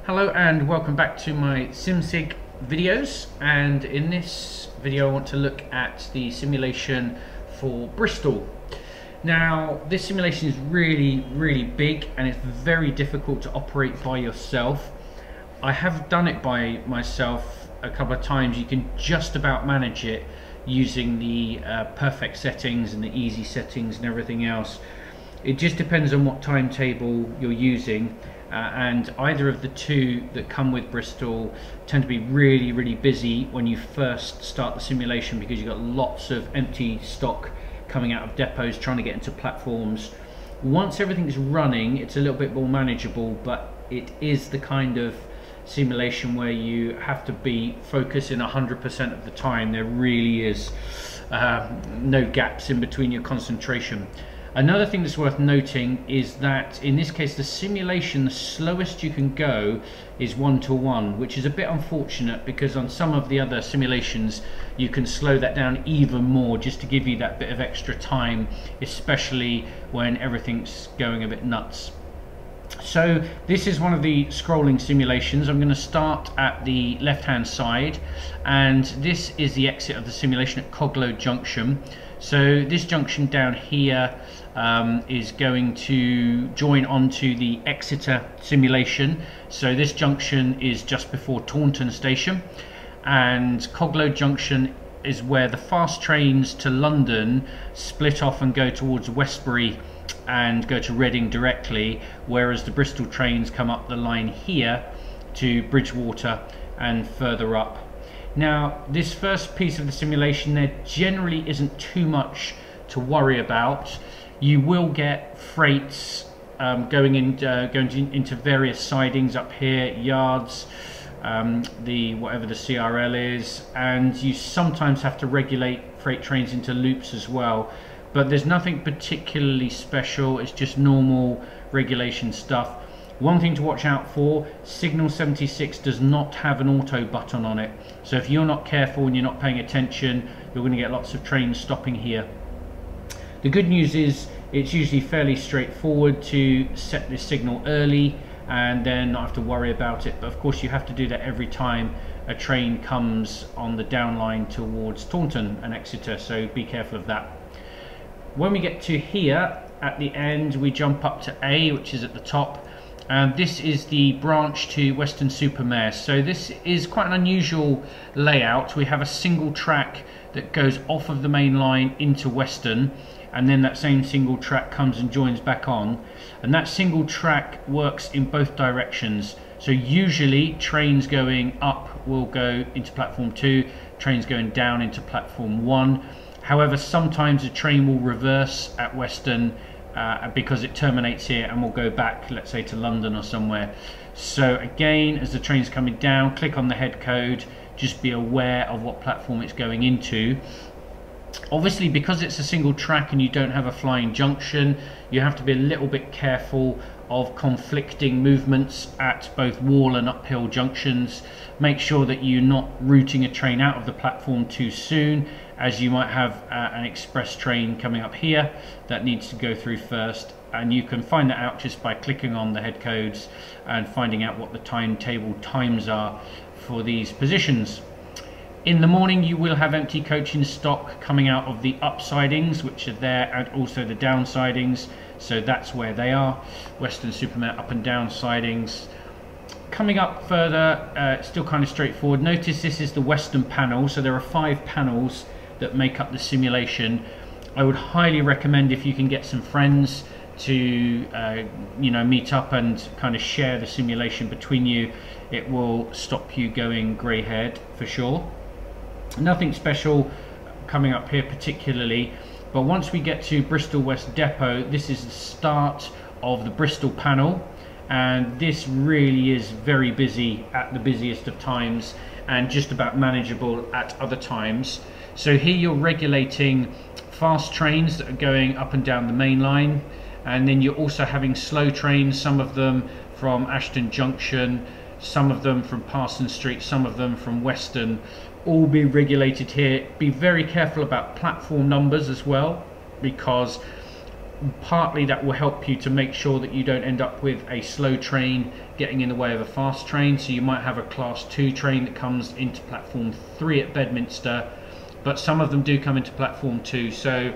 Hello and welcome back to my Simsig videos, and in this video I want to look at the simulation for Bristol. Now this simulation is really big and it's very difficult to operate by yourself. I have done it by myself a couple of times. You can just about manage it using the perfect settings and the easy settings and everything else. It just depends on what timetable you're using. And either of the two that come with Bristol tend to be really busy when you first start the simulation, because you've got lots of empty stock coming out of depots trying to get into platforms. Once everything's running, it's a little bit more manageable, but it is the kind of simulation where you have to be focusing 100% of the time. There really is no gaps in between your concentration. Another thing that's worth noting is that in this case the simulation, the slowest you can go is 1:1, which is a bit unfortunate because on some of the other simulations you can slow that down even more just to give you that bit of extra time, especially when everything's going a bit nuts. So this is one of the scrolling simulations. I'm going to start at the left hand side, and this is the exit of the simulation at Westerly Junction. So this junction down here is going to join onto the Exeter simulation. So this junction is just before Taunton station, and Westerly Junction is where the fast trains to London split off and go towards Westbury and go to Reading directly, whereas the Bristol trains come up the line here to Bridgewater and further up. Now this first piece of the simulation, there generally isn't too much to worry about. You will get freights going into various sidings up here, yards, whatever the CRL is, and you sometimes have to regulate freight trains into loops as well. But there's nothing particularly special, it's just normal regulation stuff. One thing to watch out for, signal 76 does not have an auto button on it. So if you're not careful and you're not paying attention, you're going to get lots of trains stopping here. The good news is it's usually fairly straightforward to set this signal early and then not have to worry about it. But of course you have to do that every time a train comes on the down line towards Taunton and Exeter, so be careful of that. When we get to here at the end, we jump up to A, which is at the top, and this is the branch to Weston-super-Mare. So this is quite an unusual layout. We have a single track that goes off of the main line into Weston, and then that same single track comes and joins back on, and that single track works in both directions. So usually trains going up will go into platform 2, trains going down into platform 1. However, sometimes a train will reverse at Weston because it terminates here and will go back, let's say, to London or somewhere. So again, as the train's coming down, click on the head code, just be aware of what platform it's going into. Obviously, because it's a single track and you don't have a flying junction, you have to be a little bit careful of conflicting movements at both wall and uphill junctions. Make sure that you're not routing a train out of the platform too soon, as you might have an express train coming up here that needs to go through first, and you can find that out just by clicking on the head codes and finding out what the timetable times are for these positions. In the morning you will have empty coach in stock coming out of the up sidings, which are there, and also the down sidings, so that's where they are. Weston-super-Mare up and down sidings. Coming up further, still kind of straightforward. Notice this is the Western panel, so there are 5 panels that make up the simulation. I would highly recommend, if you can get some friends to meet up and kind of share the simulation between you, it will stop you going grey haired for sure. Nothing special coming up here particularly, but once we get to Bristol West Depot, this is the start of the Bristol panel, and this really is very busy at the busiest of times and just about manageable at other times. So here you're regulating fast trains that are going up and down the main line, and then you're also having slow trains, some of them from Ashton Junction, some of them from Parsons Street, some of them from Weston, all be regulated here. Be very careful about platform numbers as well, because Partly that will help you to make sure that you don't end up with a slow train getting in the way of a fast train. So you might have a class 2 train that comes into platform 3 at Bedminster, but some of them do come into platform 2, so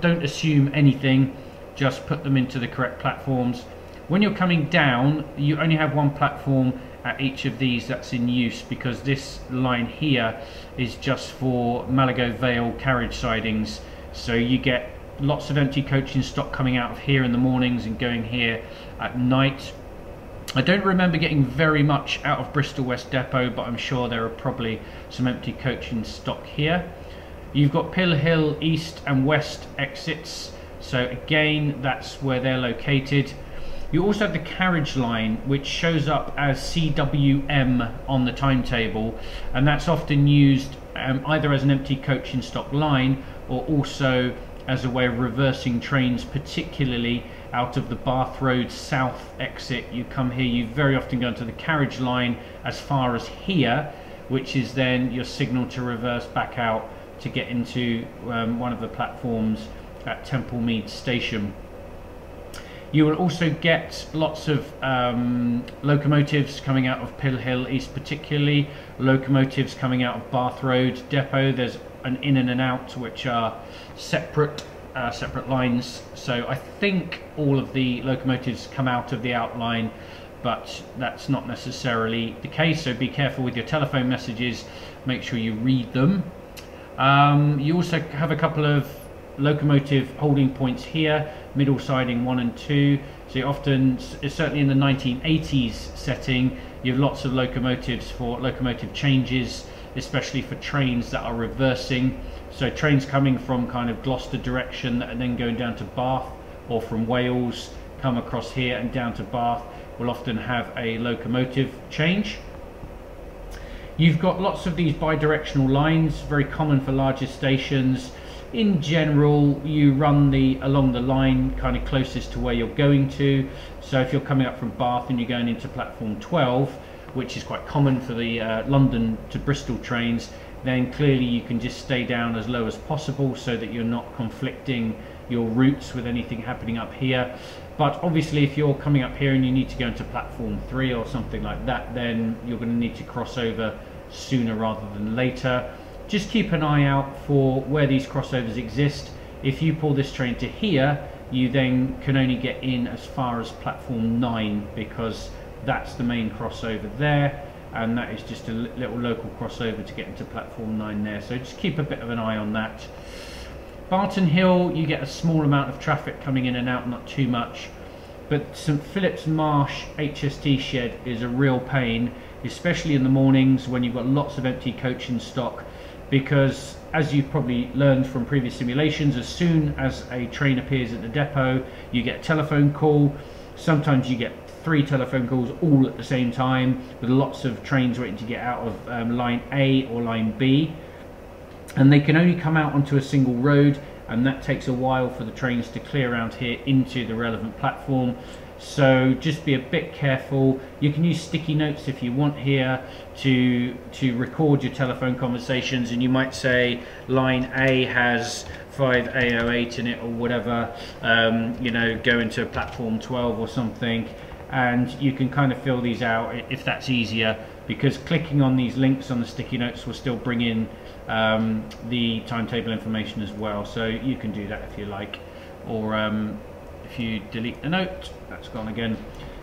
don't assume anything, just put them into the correct platforms. When you're coming down, you only have one platform at each of these that's in use, because this line here is just for Malago Vale carriage sidings, so you get lots of empty coaching stock coming out of here in the mornings and going here at night. I don't remember getting very much out of Bristol West Depot, but I'm sure there are probably some empty coaching stock here. You've got Pill Hill East and West exits, so again that's where they're located. You also have the carriage line, which shows up as CWM on the timetable, and that's often used either as an empty coaching stock line or also as a way of reversing trains, particularly out of the Bath Road South exit. You come here, you very often go into the carriage line as far as here, which is then your signal to reverse back out to get into one of the platforms at Temple Mead Station. You will also get lots of locomotives coming out of Pill Hill East, particularly locomotives coming out of Bath Road Depot. There's an in and an out which are separate lines, so I think all of the locomotives come out of the outline, but that's not necessarily the case, so be careful with your telephone messages, make sure you read them. You also have a couple of locomotive holding points here, middle siding 1 and 2, so you often, certainly in the 1980s setting, you have lots of locomotives for locomotive changes, especially for trains that are reversing. So trains coming from kind of Gloucester direction that are then going down to Bath, or from Wales come across here and down to Bath, will often have a locomotive change. You've got lots of these bi-directional lines, very common for larger stations. In general, you run along the line kind of closest to where you're going to. So if you're coming up from Bath and you're going into platform 12, which is quite common for the London to Bristol trains, then clearly you can just stay down as low as possible so that you're not conflicting your routes with anything happening up here. But obviously if you're coming up here and you need to go into platform 3 or something like that, then you're going to need to cross over sooner rather than later. Just keep an eye out for where these crossovers exist. If you pull this train to here, you then can only get in as far as platform 9, because that's the main crossover there, and that is just a little local crossover to get into platform 9 there, so just keep a bit of an eye on that. Barton Hill, you get a small amount of traffic coming in and out, not too much, but St Philip's Marsh HST shed is a real pain, especially in the mornings when you've got lots of empty coaching stock, because as you've probably learned from previous simulations, as soon as a train appears at the depot, you get a telephone call. Sometimes you get 3 telephone calls all at the same time, with lots of trains waiting to get out of line A or line B, and they can only come out onto a single road, and that takes a while for the trains to clear around here into the relevant platform. So just be a bit careful. You can use sticky notes if you want here to record your telephone conversations, and you might say line A has 5A08 in it or whatever, you know, go into platform 12 or something, and you can kind of fill these out if that's easier, because clicking on these links on the sticky notes will still bring in the timetable information as well, so you can do that if you like, or if you delete the note, that's gone again.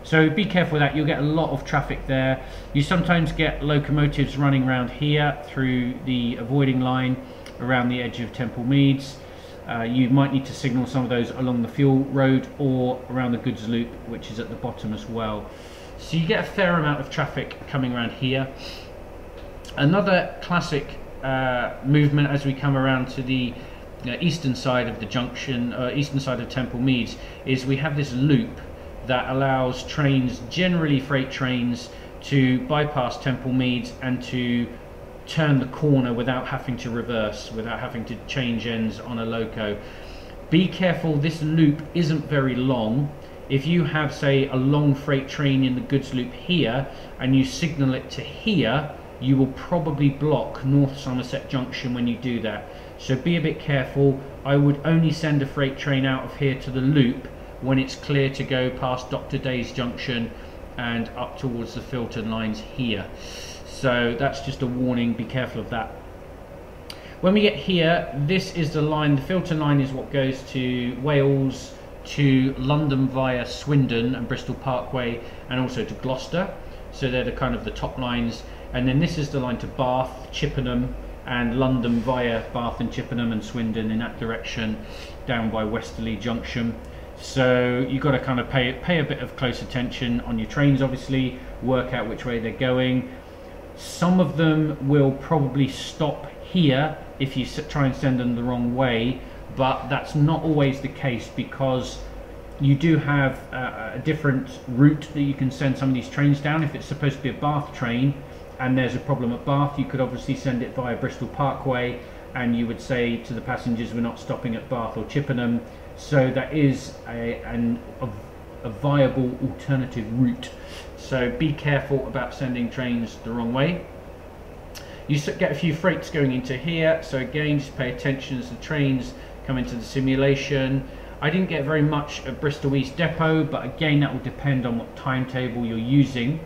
So be careful with that, you'll get a lot of traffic there. You sometimes get locomotives running around here through the avoiding line around the edge of Temple Meads. You might need to signal some of those along the fuel road or around the goods loop, which is at the bottom as well. So you get a fair amount of traffic coming around here. Another classic movement as we come around to the eastern side of the junction, eastern side of Temple Meads, is we have this loop that allows trains, generally freight trains, to bypass Temple Meads and to turn the corner without having to reverse, without having to change ends on a loco. Be careful, this loop isn't very long. If you have, say, a long freight train in the goods loop here and you signal it to here, you will probably block North Somerset Junction when you do that. So be a bit careful. I would only send a freight train out of here to the loop when it's clear to go past Dr. Day's Junction and up towards the Filton lines here. So that's just a warning, be careful of that. When we get here, this is the line, the Filton line is what goes to Wales, to London via Swindon and Bristol Parkway, and also to Gloucester. So they're the kind of the top lines. And then this is the line to Bath, Chippenham, and London via Bath and Chippenham and Swindon in that direction down by Westerly Junction. So you've got to kind of pay a bit of close attention on your trains, obviously, work out which way they're going. Some of them will probably stop here if you try and send them the wrong way, but that's not always the case, because you do have a different route that you can send some of these trains down. If it's supposed to be a Bath train and there's a problem at Bath, you could obviously send it via Bristol Parkway, and you would say to the passengers, we're not stopping at Bath or Chippenham. So that is a viable alternative route. So be careful about sending trains the wrong way. You get a few freights going into here, so again, just pay attention as the trains come into the simulation. I didn't get very much at Bristol East Depot, but again, that will depend on what timetable you're using.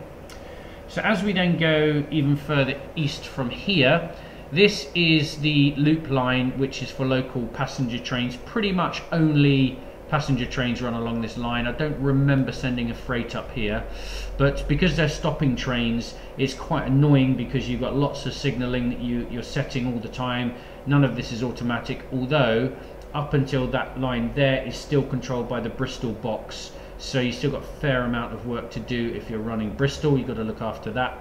So as we then go even further east from here, this is the loop line, which is for local passenger trains. Pretty much only passenger trains run along this line. I don't remember sending a freight up here, but because they're stopping trains, it's quite annoying because you've got lots of signalling that you're setting all the time. None of this is automatic, although up until that line there is still controlled by the Bristol box. So you still got a fair amount of work to do if you're running Bristol. You've got to look after that.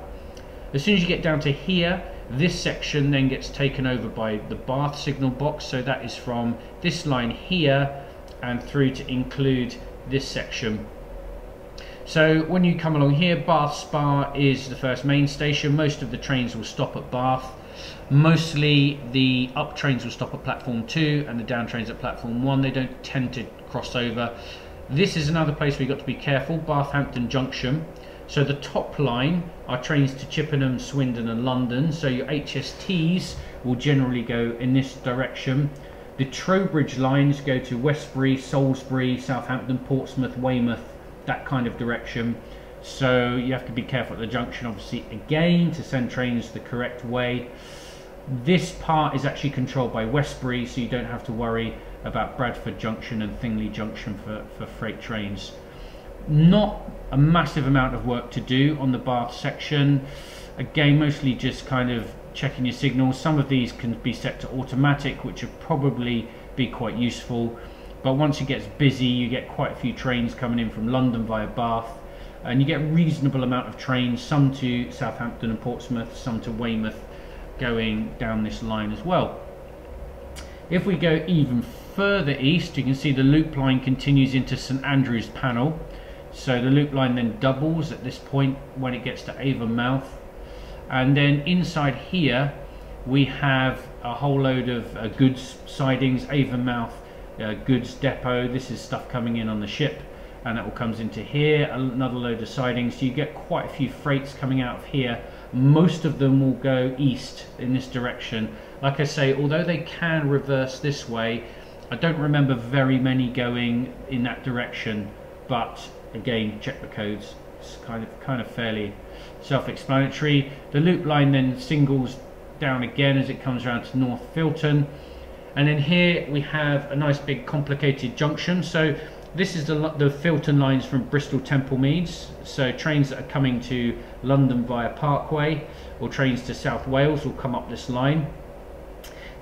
As soon as you get down to here, this section then gets taken over by the Bath signal box. So that is from this line here and through to include this section. So when you come along here, Bath Spa is the first main station. Most of the trains will stop at Bath. Mostly the up trains will stop at platform 2 and the down trains at platform 1. They don't tend to cross over. This is another place where you've got to be careful, Bath Hampton Junction. So the top line are trains to Chippenham, Swindon and London. So your HSTs will generally go in this direction. The Trowbridge lines go to Westbury, Salisbury, Southampton, Portsmouth, Weymouth, that kind of direction. So you have to be careful at the junction, obviously, again, to send trains the correct way. This part is actually controlled by Westbury, so you don't have to worry about Bradford Junction and Thingley Junction for freight trains. Not a massive amount of work to do on the Bath section. Again, mostly just kind of checking your signals. Some of these can be set to automatic, which would probably be quite useful. But once it gets busy, you get quite a few trains coming in from London via Bath, and you get a reasonable amount of trains, some to Southampton and Portsmouth, some to Weymouth, going down this line as well. If we go even further east, you can see the loop line continues into St Andrews Panel. So the loop line then doubles at this point when it gets to Avonmouth. And then inside here we have a whole load of goods sidings, Avonmouth goods depot. This is stuff coming in on the ship, and that all comes into here. Another load of sidings. So you get quite a few freights coming out of here. Most of them will go east in this direction. Like I say, although they can reverse this way, I don't remember very many going in that direction. But again, check the codes. It's kind of fairly self-explanatory. The loop line then singles down again as it comes around to North Filton, and then here we have a nice big complicated junction. So this is the Filton lines from Bristol Temple Meads. So trains that are coming to London via Parkway or trains to South Wales will come up this line.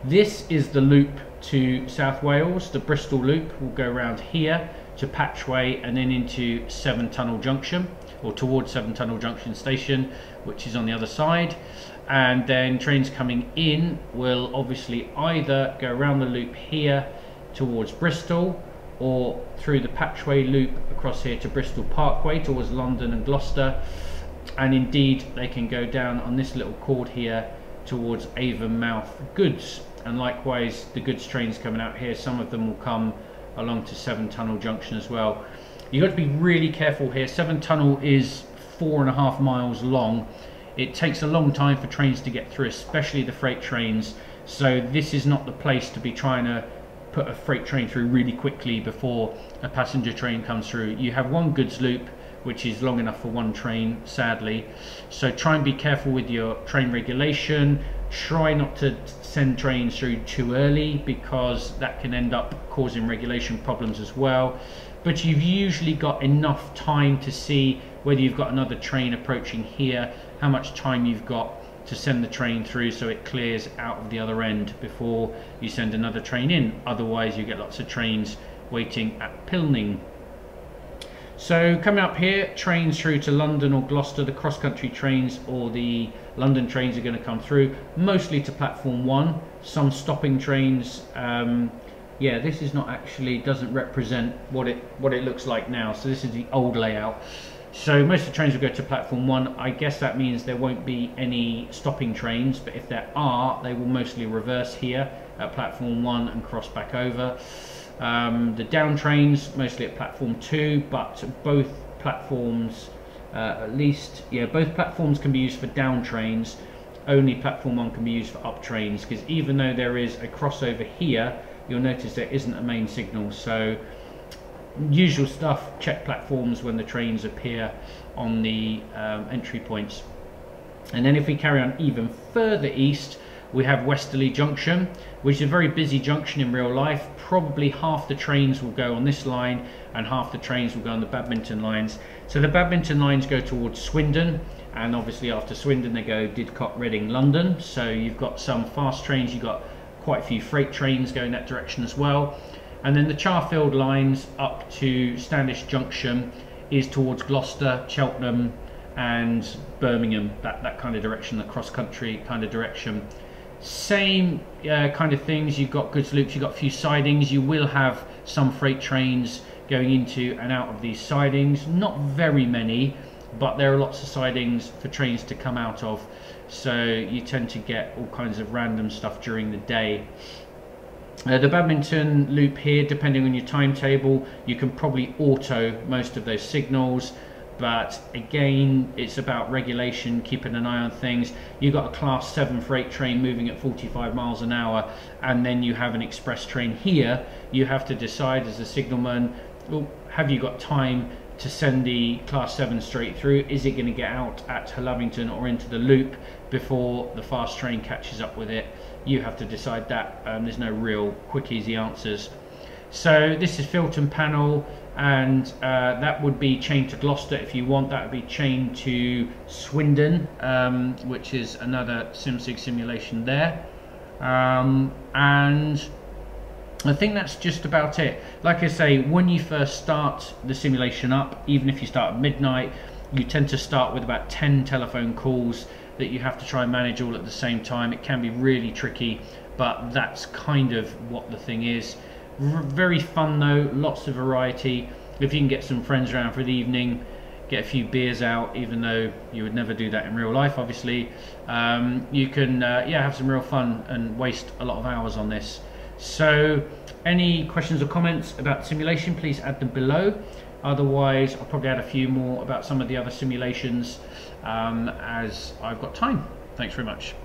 This is the loop to South Wales. The Bristol loop will go around here to Patchway and then into Seven Tunnel Junction, or towards Seven Tunnel Junction station, which is on the other side. And then trains coming in will obviously either go around the loop here towards Bristol, or through the Patchway loop across here to Bristol Parkway towards London and Gloucester. And indeed they can go down on this little chord here towards Avonmouth goods. And likewise the goods trains coming out here, some of them will come along to Seven Tunnel Junction as well. You've got to be really careful here. Seven Tunnel is 4.5 miles long. It takes a long time for trains to get through, especially the freight trains. So this is not the place to be trying to put a freight train through really quickly before a passenger train comes through. You have one goods loop, which is long enough for one train, sadly. So try and be careful with your train regulation. Try not to send trains through too early, because that can end up causing regulation problems as well. But you've usually got enough time to see whether you've got another train approaching here, how much time you've got to send the train through so it clears out of the other end before you send another train in. Otherwise you get lots of trains waiting at Pilning. So coming up here, trains through to London or Gloucester, the cross-country trains or the London trains are going to come through, mostly to platform 1. Some stopping trains, yeah, this is not actually, doesn't represent what it looks like now. So this is the old layout. So most of the trains will go to platform 1. I guess that means there won't be any stopping trains, but if there are, they will mostly reverse here at platform 1 and cross back over. The down trains mostly at platform 2, but both platforms, both platforms can be used for down trains. Only platform 1 can be used for up trains, because even though there is a crossover here, you'll notice there isn't a main signal. So usual stuff, check platforms when the trains appear on the entry points. And then if we carry on even further east, we have Westerly Junction, which is a very busy junction in real life. Probably half the trains will go on this line and half the trains will go on the Badminton lines. So the Badminton lines go towards Swindon, and obviously after Swindon they go Didcot, Reading, London. So you've got some fast trains, you've got quite a few freight trains going that direction as well. And then the Charfield lines up to Standish Junction is towards Gloucester, Cheltenham and Birmingham, that kind of direction, the cross-country kind of direction. Same kind of things, you've got goods loops, you've got a few sidings. You will have some freight trains going into and out of these sidings, not very many, but there are lots of sidings for trains to come out of, so you tend to get all kinds of random stuff during the day. The Badminton loop here, depending on your timetable, you can probably auto most of those signals, but again, it's about regulation, keeping an eye on things. You've got a class 7 freight train moving at 45 miles an hour, and then you have an express train here. You have to decide as a signalman, well, have you got time to send the class 7 straight through? Is it going to get out at Lavington or into the loop before the fast train catches up with it? You have to decide that. There's no real quick easy answers. So this is Filton Panel, and that would be chained to Gloucester if you want. That would be chained to Swindon, which is another Simsig simulation there. And I think that's just about it. Like I say, when you first start the simulation up, even if you start at midnight, you tend to start with about 10 telephone calls that you have to try and manage all at the same time. It can be really tricky, but that's kind of what the thing is. Very fun though, lots of variety. If you can get some friends around for the evening, get a few beers out, even though you would never do that in real life obviously, you can have some real fun and waste a lot of hours on this. So any questions or comments about simulation, please add them below. Otherwise I'll probably add a few more about some of the other simulations as I've got time. Thanks very much.